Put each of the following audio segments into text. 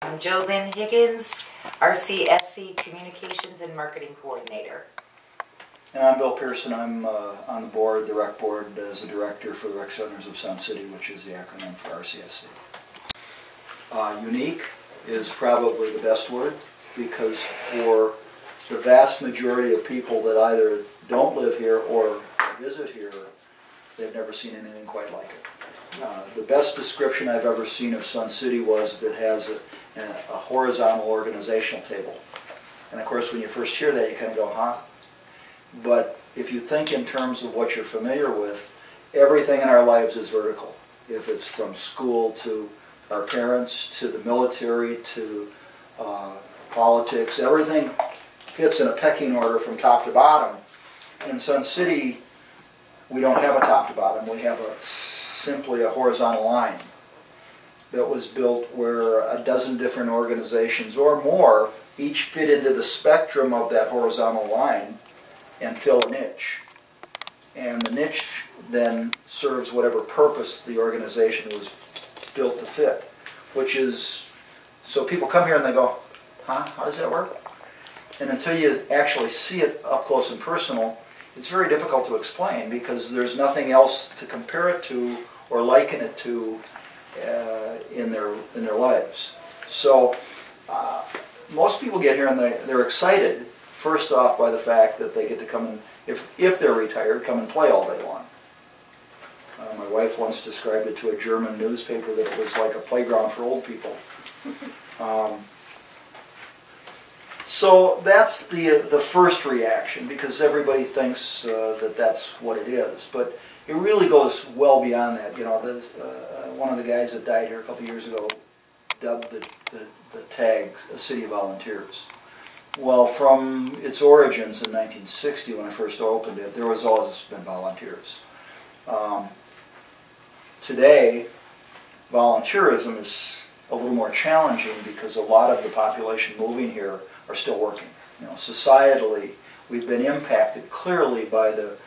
I'm Jo Lynn Higgins, RCSC Communications and Marketing Coordinator. And I'm Bill Pearson. I'm on the board, the rec board, as a director for the Rec Centers of Sun City, which is the acronym for RCSC. Unique is probably the best word, because for the vast majority of people that either don't live here or visit here, they've never seen anything quite like it. The best description I've ever seen of Sun City was that it has a horizontal organizational table. And of course, when you first hear that, you kind of go, huh? But if you think in terms of what you're familiar with, everything in our lives is vertical. If it's from school to our parents, to the military, to politics, everything fits in a pecking order from top to bottom. In Sun City, we don't have a top to bottom. We have simply a horizontal line that was built where a dozen different organizations or more each fit into the spectrum of that horizontal line and fill a niche. And the niche then serves whatever purpose the organization was built to fit, which is, so people come here and they go, huh, how does that work? And until you actually see it up close and personal, it's very difficult to explain, because there's nothing else to compare it to or liken it to in their lives. So most people get here and they're excited, first off, by the fact that they get to come and, if they're retired, come and play all day long. My wife once described it to a German newspaper that it was like a playground for old people. So that's the first reaction, because everybody thinks that that's what it is. But it really goes well beyond that. You know, one of the guys that died here a couple years ago dubbed the tag a city of volunteers. Well, from its origins in 1960, when I first opened it, there has always been volunteers. Today, volunteerism is a little more challenging, because a lot of the population moving here are still working. You know, societally, we've been impacted clearly by the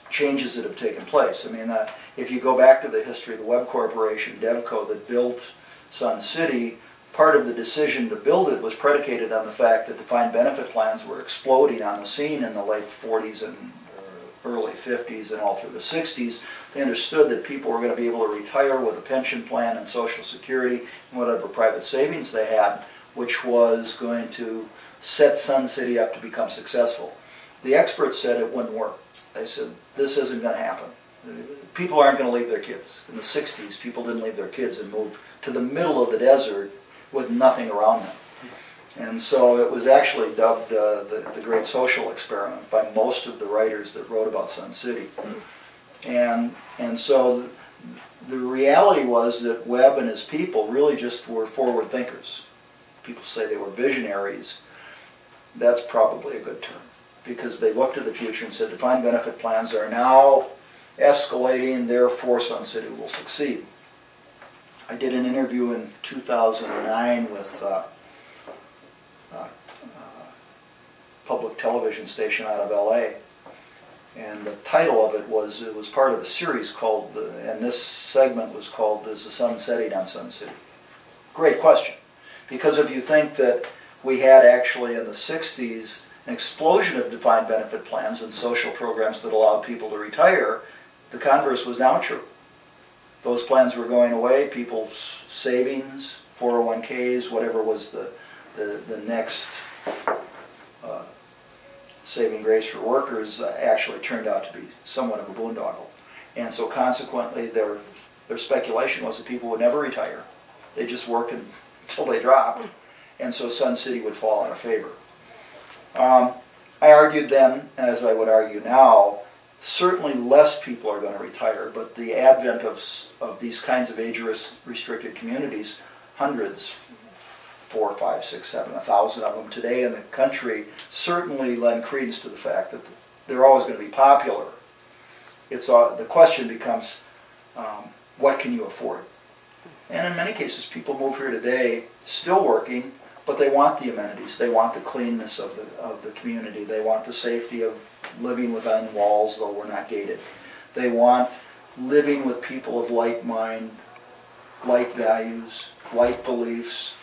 changes that have taken place. I mean, if you go back to the history of the Webb Corporation, DevCo, that built Sun City, part of the decision to build it was predicated on the fact that defined benefit plans were exploding on the scene in the late 40s and early 50s and all through the 60s. They understood that people were going to be able to retire with a pension plan and Social Security and whatever private savings they had, which was going to set Sun City up to become successful. The experts said it wouldn't work. They said, this isn't going to happen. People aren't going to leave their kids. In the 60s, people didn't leave their kids and moved to the middle of the desert with nothing around them. And so it was actually dubbed the Great Social Experiment by most of the writers that wrote about Sun City. And so the reality was that Webb and his people really just were forward thinkers. People say they were visionaries. That's probably a good term, because they looked to the future and said defined benefit plans are now escalating, therefore Sun City will succeed. I did an interview in 2009 with a public television station out of LA, and the title of it was part of a series called, and this segment was called, Is the Sun Setting on Sun City? Great question, because if you think that we had actually in the 60s an explosion of defined benefit plans and social programs that allowed people to retire, the converse was now true. Those plans were going away. People's savings, 401ks, whatever was the next saving grace for workers, actually turned out to be somewhat of a boondoggle. And so consequently, their speculation was that people would never retire. They'd just work until they dropped. And so Sun City would fall out of favor. I argued then, as I would argue now, certainly less people are going to retire, but the advent of these kinds of age-restricted communities, hundreds, 4, 5, 6, 7, 1,000 of them today in the country, certainly lend credence to the fact that they're always going to be popular. The question becomes, what can you afford? And in many cases, people move here today still working, but they want the amenities. They want the cleanness of the community. They want the safety of living within walls, though we're not gated. They want living with people of like mind like values, like beliefs.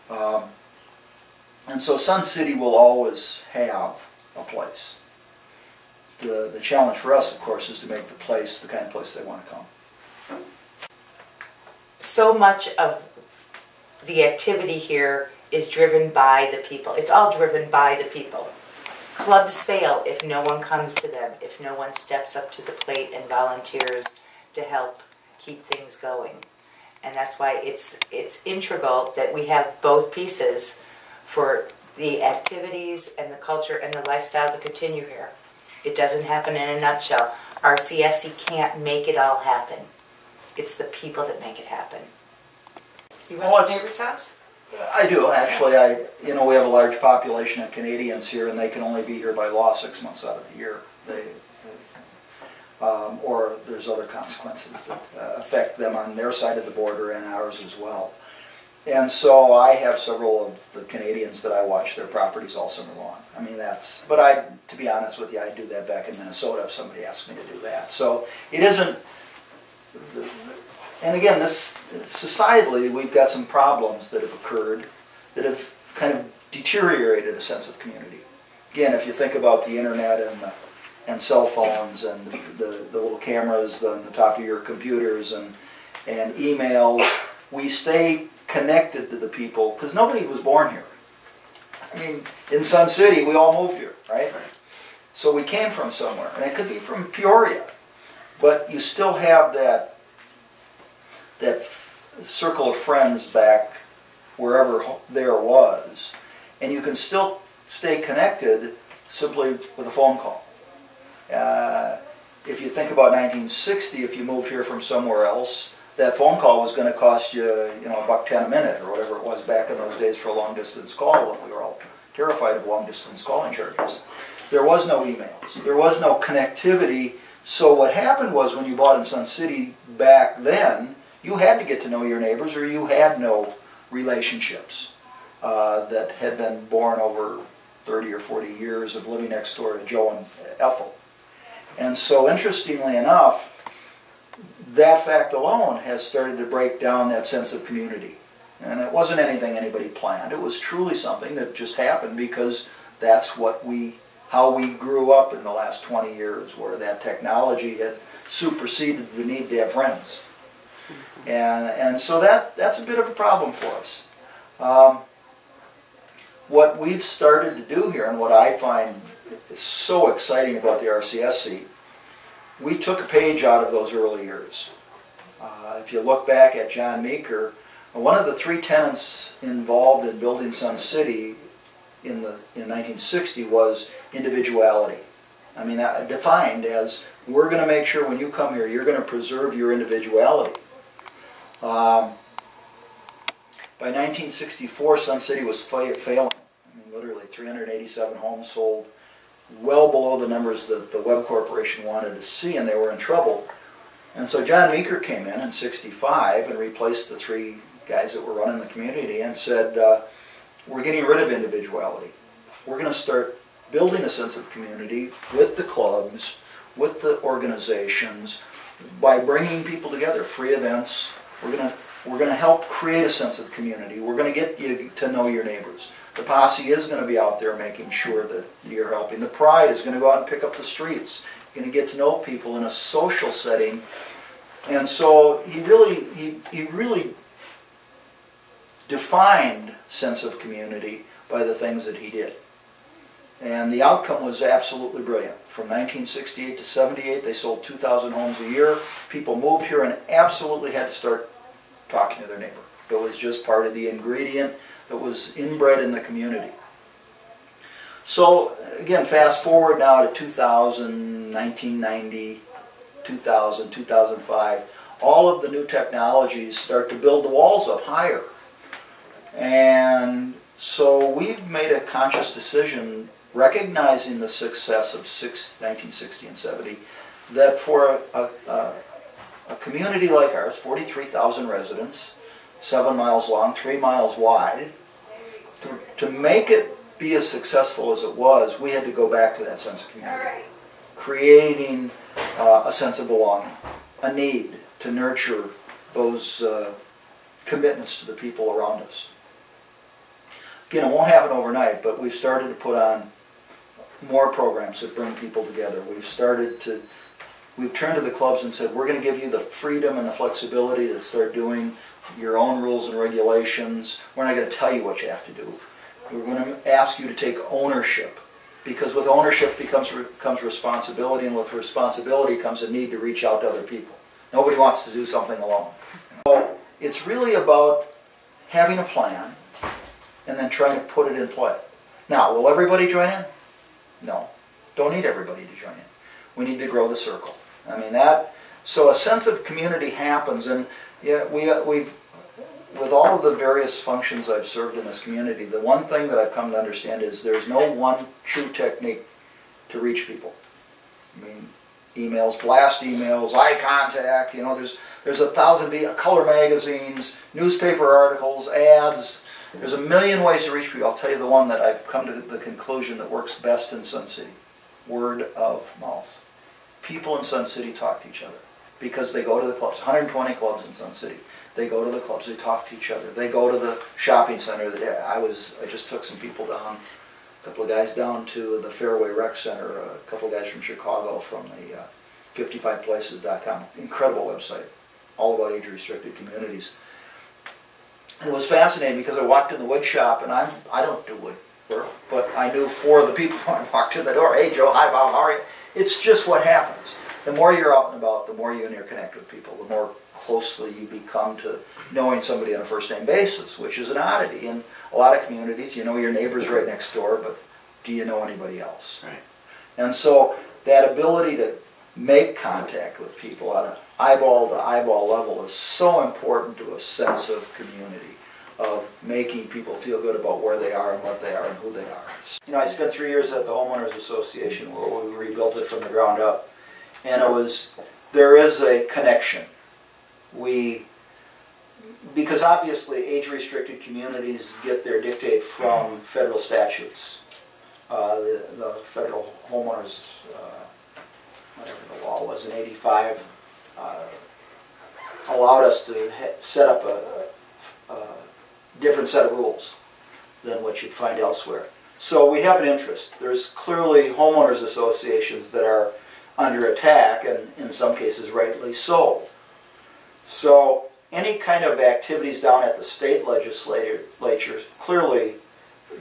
And so Sun City will always have a place. The challenge for us, of course, is to make the place the kind of place they want to come. So much of the activity here is driven by the people. It's all driven by the people. Clubs fail if no one comes to them, if no one steps up to the plate and volunteers to help keep things going. And that's why it's integral that we have both pieces for the activities and the culture and the lifestyle to continue here. It doesn't happen in a nutshell. RCSC can't make it all happen. It's the people that make it happen. You want your neighbor's house? I do, actually. We have a large population of Canadians here, and they can only be here by law 6 months out of the year. Or there's other consequences that affect them on their side of the border and ours as well. And so I have several of the Canadians that I watch their properties all summer long. I mean, but to be honest with you, I'd do that back in Minnesota if somebody asked me to do that. So it isn't, and again, societally, we've got some problems that have occurred that have kind of deteriorated a sense of community. Again, if you think about the internet and cell phones and the little cameras on the top of your computers and emails, we stay connected to the people because nobody was born here. I mean, in Sun City, we all moved here, right? So we came from somewhere, and it could be from Peoria, but you still have that circle of friends back wherever there was, and you can still stay connected simply with a phone call. If you think about 1960, if you moved here from somewhere else, that phone call was going to cost you, $1.10 a minute or whatever it was back in those days for a long-distance call when we were all terrified of long-distance calling charges. There was no emails. There was no connectivity. So what happened was when you bought in Sun City back then, you had to get to know your neighbors or you had no relationships that had been born over 30 or 40 years of living next door to Joe and Ethel. And so interestingly enough, that fact alone has started to break down that sense of community. And it wasn't anything anybody planned. It was truly something that just happened because that's how we grew up in the last 20 years, where that technology had superseded the need to have friends. And so that's a bit of a problem for us. What we've started to do here, and what I find is so exciting about the RCSC, we took a page out of those early years. If you look back at John Meeker, one of the three tenets involved in building Sun City in 1960 was individuality. I mean, defined as, we're going to make sure when you come here, you're going to preserve your individuality. By 1964, Sun City was failing. I mean, literally 387 homes sold, well below the numbers that the Webb Corporation wanted to see, and they were in trouble. And so John Meeker came in 65 and replaced the three guys that were running the community and said, we're getting rid of individuality. We're going to start building a sense of community with the clubs, with the organizations, by bringing people together, free events. We're going to help create a sense of community. We're going to get you to know your neighbors. The posse is going to be out there making sure that you're helping. The pride is going to go out and pick up the streets. You're going to get to know people in a social setting. And so he really defined sense of community by the things that he did. And the outcome was absolutely brilliant. From 1968 to 78, they sold 2,000 homes a year. People moved here and absolutely had to start talking to their neighbor. It was just part of the ingredient that was inbred in the community. So again, fast forward now to 2000, 1990, 2000, 2005, all of the new technologies start to build the walls up higher. And so we've made a conscious decision, recognizing the success of 1960 and 70, that for a community like ours, 43,000 residents, 7 miles long, 3 miles wide, to make it be as successful as it was, we had to go back to that sense of community, creating a sense of belonging, a need to nurture those commitments to the people around us. Again, it won't happen overnight, but we've started to put on more programs that bring people together. We've turned to the clubs and said, we're going to give you the freedom and the flexibility to start doing your own rules and regulations. We're not going to tell you what you have to do. We're going to ask you to take ownership, because with ownership comes responsibility, and with responsibility comes a need to reach out to other people. Nobody wants to do something alone. So it's really about having a plan and then trying to put it in play. Now, will everybody join in? No. Don't need everybody to join in. We need to grow the circle. I mean, so a sense of community happens, and yeah, we've with all of the various functions I've served in this community, the one thing that I've come to understand is there's no one true technique to reach people. I mean, emails, blast emails, eye contact, you know, there's 1,000 color magazines, newspaper articles, ads. There's a million ways to reach people. I'll tell you the one that I've come to the conclusion that works best in Sun City. Word of mouth. People in Sun City talk to each other because they go to the clubs. 120 clubs in Sun City. They go to the clubs. They talk to each other. They go to the shopping center. I just took some people down, a couple of guys down to the Fairway Rec Center, a couple of guys from Chicago from the 55places.com. Incredible website, all about age-restricted communities. And it was fascinating because I walked in the wood shop, and I don't do wood work, but I knew 4 of the people when I walked in the door. Hey Joe, hi Bob, how are you? It's just what happens. The more you're out and about, the more you interconnect with people, the more closely you become to knowing somebody on a first-name basis, which is an oddity. In a lot of communities, you know your neighbor's right next door, but do you know anybody else? Right. And so that ability to make contact with people on an eyeball-to-eyeball level is so important to a sense of community, of making people feel good about where they are and what they are and who they are. You know, I spent 3 years at the Homeowners Association where we rebuilt it from the ground up, and there is a connection. Because obviously age-restricted communities get their dictate from federal statutes. The federal homeowners, whatever the law was in '85, allowed us to set up a different set of rules than what you'd find elsewhere. So we have an interest. There's clearly homeowners associations that are under attack, and in some cases rightly so. So any kind of activities down at the state legislature clearly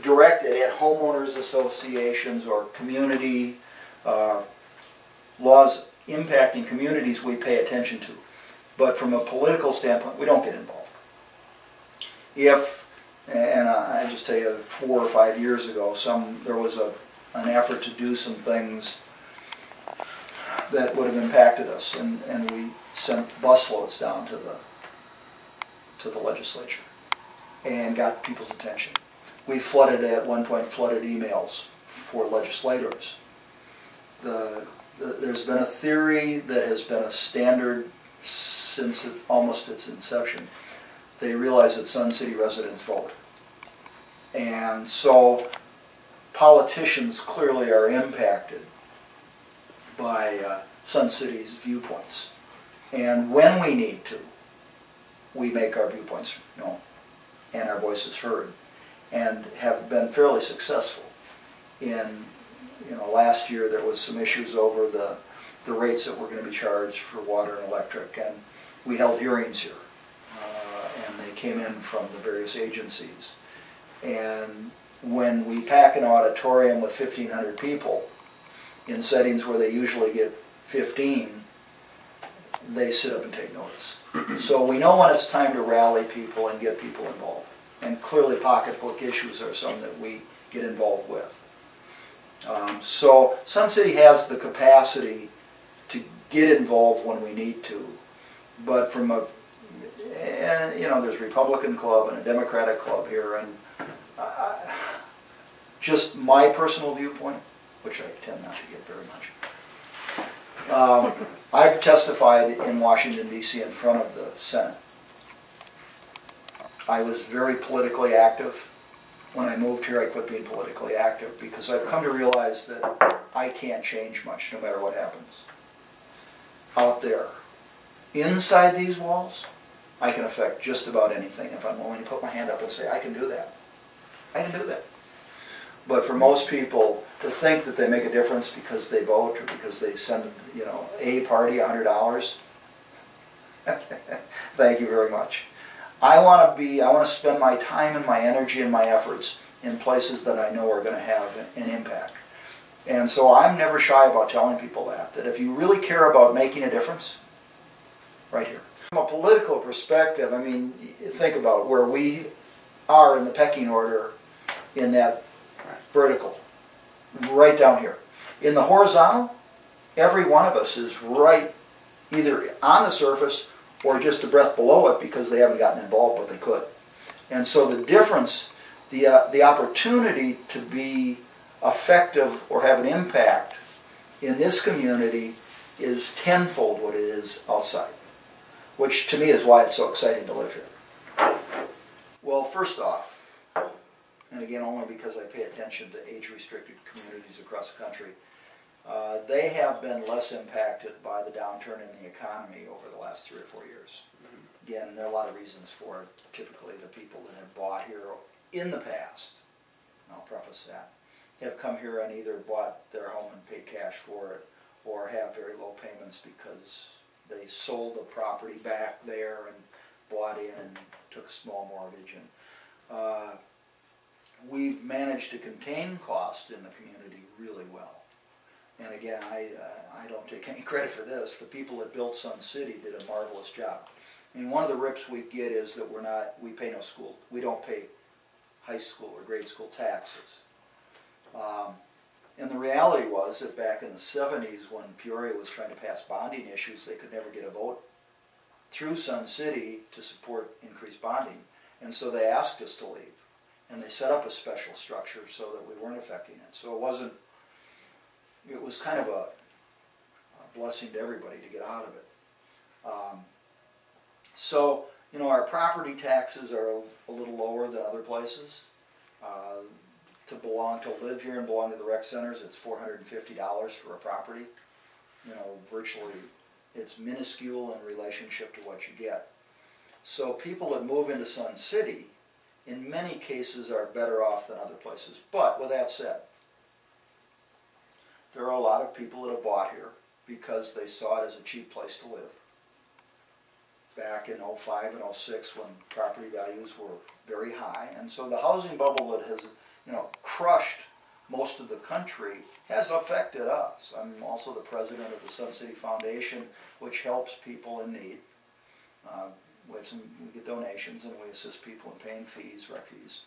directed at homeowners associations or community laws impacting communities we pay attention to. But from a political standpoint, we don't get involved. And I just tell you, 4 or 5 years ago, there was an effort to do some things that would have impacted us, and we sent busloads down to the legislature and got people's attention. We at one point flooded emails for legislators. There's been a theory that has been a standard since almost its inception. They realize that Sun City residents vote. And so politicians clearly are impacted by Sun City's viewpoints. And when we need to, we make our viewpoints known and our voices heard, and have been fairly successful. Last year there was some issues over the rates that were going to be charged for water and electric, and we held hearings here, and they came in from the various agencies. And when we pack an auditorium with 1,500 people in settings where they usually get 15, they sit up and take notice. So we know when it's time to rally people and get people involved. And clearly pocketbook issues are some that we get involved with. So Sun City has the capacity to get involved when we need to. But from there's a Republican club and a Democratic club here, and just my personal viewpoint, which I tend not to get very much. I've testified in Washington, D.C. in front of the Senate. I was very politically active. When I moved here, I quit being politically active because I've come to realize that I can't change much no matter what happens out there. Inside these walls, I can affect just about anything if I'm willing to put my hand up and say, I can do that. I can do that. But for most people, to think that they make a difference because they vote or because they send, a party $100, thank you very much. I want to spend my time and my energy and my efforts in places that I know are going to have an impact. And so I'm never shy about telling people that if you really care about making a difference, right here. From a political perspective, I mean, think about where we are in the pecking order in that vertical, right down here. In the horizontal, every one of us is right either on the surface or just a breath below it because they haven't gotten involved, but they could. And so the difference, the opportunity to be effective or have an impact in this community is tenfold what it is outside, which to me is why it's so exciting to live here. Well, first off, and again only because I pay attention to age-restricted communities across the country, they have been less impacted by the downturn in the economy over the last 3 or 4 years. Again, there are a lot of reasons for it. Typically the people that have bought here in the past, and I'll preface that, have come here and either bought their home and paid cash for it or have very low payments because they sold the property back there and bought in and took a small mortgage. And we've managed to contain cost in the community really well. And again, I don't take any credit for this. The people that built Sun City did a marvelous job. I mean, one of the rips we get is that we pay no school. We don't pay high school or grade school taxes. And the reality was that back in the 70s when Peoria was trying to pass bonding issues, they could never get a vote through Sun City to support increased bonding. And so they asked us to leave. And they set up a special structure so that we weren't affecting it. So it was kind of a blessing to everybody to get out of it. So, our property taxes are a little lower than other places. To live here and belong to the rec centers, it's $450 for a property. Virtually, it's minuscule in relationship to what you get. So people that move into Sun City, in many cases, are better off than other places. But with that said, there are a lot of people that have bought here because they saw it as a cheap place to live. Back in 05 and 06 when property values were very high. And so the housing bubble that has crushed most of the country has affected us. I'm also the president of the Sun City Foundation, which helps people in need. We get donations and we assist people in paying fees, rec fees.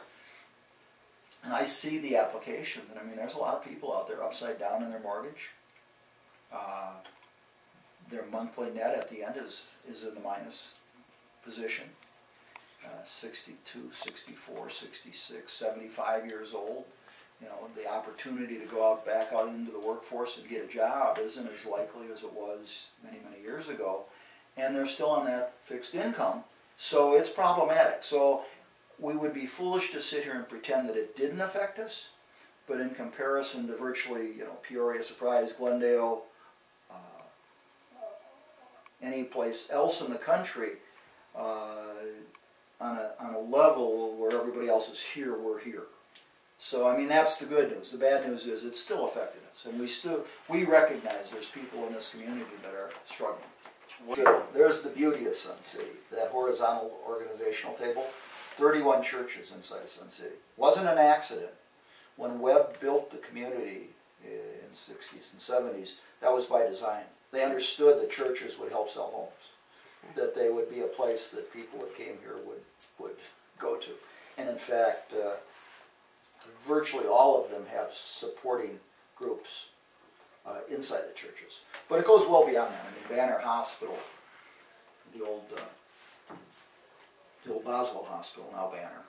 And I see the applications, and I mean, there's a lot of people out there upside down in their mortgage. Their monthly net at the end is in the minus position. 62, 64, 66, 75 years old. The opportunity to go back out into the workforce and get a job isn't as likely as it was many, many years ago. And they're still on that fixed income, so it's problematic. So we would be foolish to sit here and pretend that it didn't affect us, but in comparison to virtually, Peoria, Surprise, Glendale, any place else in the country, on a level where everybody else is here, we're here. So I mean, that's the good news. The bad news is it's still affected us, and we recognize there's people in this community that are struggling. There's the beauty of Sun City, that horizontal organizational table. 31 churches inside of Sun City. Wasn't an accident. When Webb built the community in the 60s and 70s, that was by design. They understood that churches would help sell homes, that they would be a place that people that came here would go to. And in fact, virtually all of them have supporting groups inside the churches. But it goes well beyond that. I mean, Banner Hospital, the old Boswell Hospital, now Banner,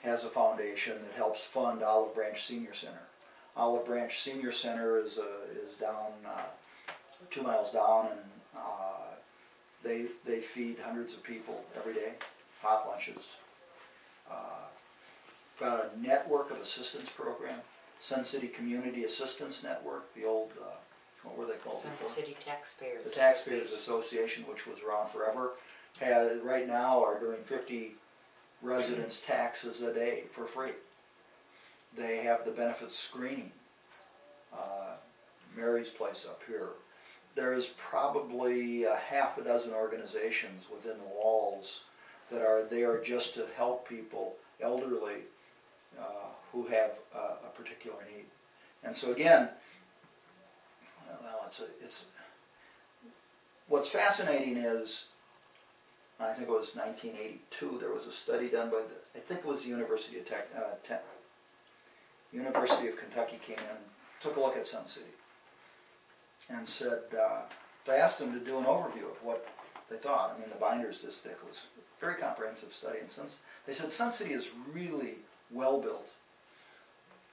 has a foundation that helps fund Olive Branch Senior Center. Olive Branch Senior Center is down 2 miles down, and they feed hundreds of people every day, hot lunches. Got a network of assistance program, Sun City Community Assistance Network, the old, what were they called before? Sun City Taxpayers. The Taxpayers Association, which was around forever. right now are doing 50 residents' taxes a day for free. They have the benefits screening. Mary's place up here. There's probably a half a dozen organizations within the walls that are there just to help people, elderly, who have a particular need. And so again, well, what's fascinating is, I think it was 1982, there was a study done by I think it was the University of University of Kentucky came in and took a look at Sun City and said, they asked them to do an overview of what they thought. I mean, the binder's this thick. It was a very comprehensive study. And they said Sun City is really well built,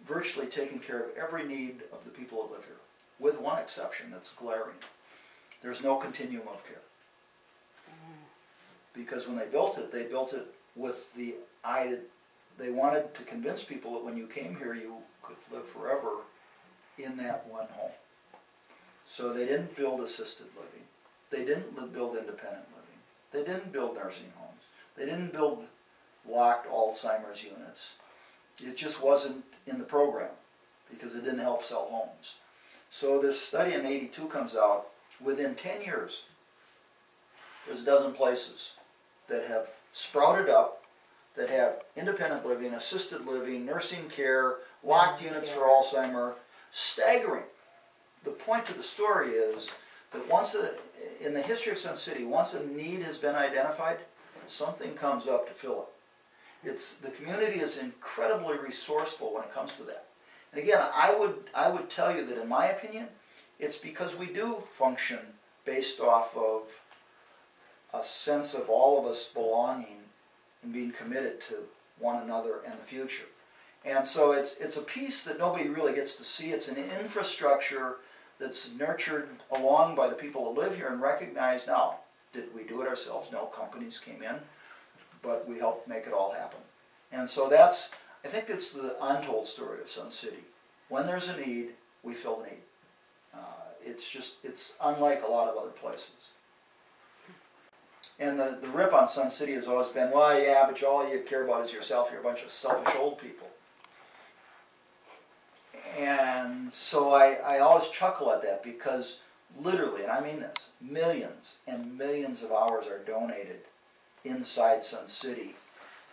virtually taking care of every need of the people that live here, with one exception that's glaring. There's no continuum of care. Because when they built it with the idea, they wanted to convince people that when you came here you could live forever in that one home. So they didn't build assisted living. They didn't build independent living. They didn't build nursing homes. They didn't build locked Alzheimer's units. It just wasn't in the program because it didn't help sell homes. So this study in '82 comes out. Within 10 years, there's a dozen places that have sprouted up that have independent living, assisted living, nursing care, locked units for Alzheimer. Staggering. The point of the story is that in the history of Sun City, once a need has been identified, something comes up to fill it. The community is incredibly resourceful when it comes to that. And again, I would tell you that in my opinion, it's because we do function based off of a sense of all of us belonging and being committed to one another and the future. And so it's a piece that nobody really gets to see. It's an infrastructure that's nurtured along by the people that live here and recognize, now, did we do it ourselves? No, companies came in, but we helped make it all happen. And so I think it's the untold story of Sun City. When there's a need, we fill the need. It's unlike a lot of other places. And the rip on Sun City has always been, well, yeah, but all you care about is yourself. You're a bunch of selfish old people. And so I always chuckle at that because literally, and I mean this, millions and millions of hours are donated inside Sun City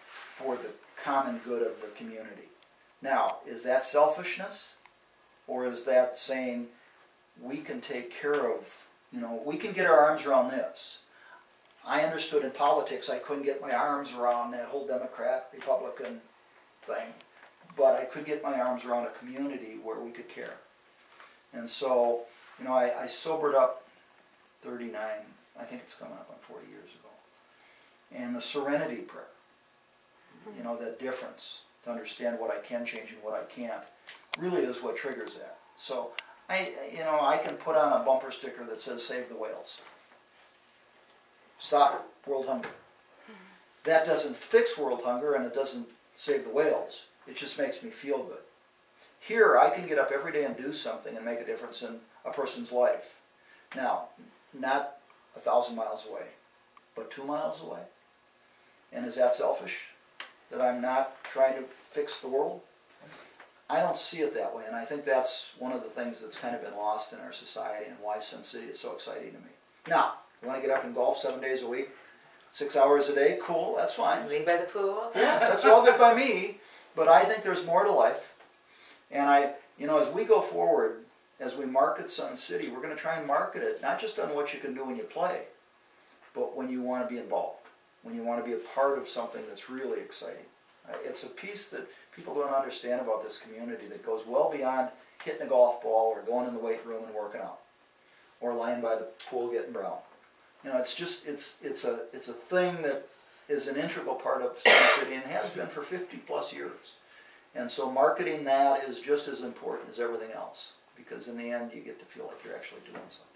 for the common good of the community. Now, is that selfishness? Or is that saying we can take care of, we can get our arms around this? I understood in politics I couldn't get my arms around that whole Democrat, Republican thing. But I could get my arms around a community where we could care. And so, I sobered up 39, I think it's coming up on 40 years ago. And the serenity prayer, that difference, to understand what I can change and what I can't, really is what triggers that. So, I can put on a bumper sticker that says, save the whales. Stop world hunger. That doesn't fix world hunger and it doesn't save the whales. It just makes me feel good. Here, I can get up every day and do something and make a difference in a person's life. Now, not 1,000 miles away, but 2 miles away. And is that selfish? That I'm not trying to fix the world? I don't see it that way, and I think that's one of the things that's kind of been lost in our society and why Sun City is so exciting to me. Now, you want to get up and golf 7 days a week, 6 hours a day? Cool, that's fine. Lean by the pool? Yeah, that's all good by me. But I think there's more to life. And as we go forward, as we market Sun City, we're going to try and market it, not just on what you can do when you play, but when you want to be involved, when you want to be a part of something that's really exciting. It's a piece that people don't understand about this community that goes well beyond hitting a golf ball or going in the weight room and working out, or lying by the pool getting brown. It's a thing that is an integral part of Sun City and has been for 50 plus years. And so marketing that is just as important as everything else, because in the end you get to feel like you're actually doing something.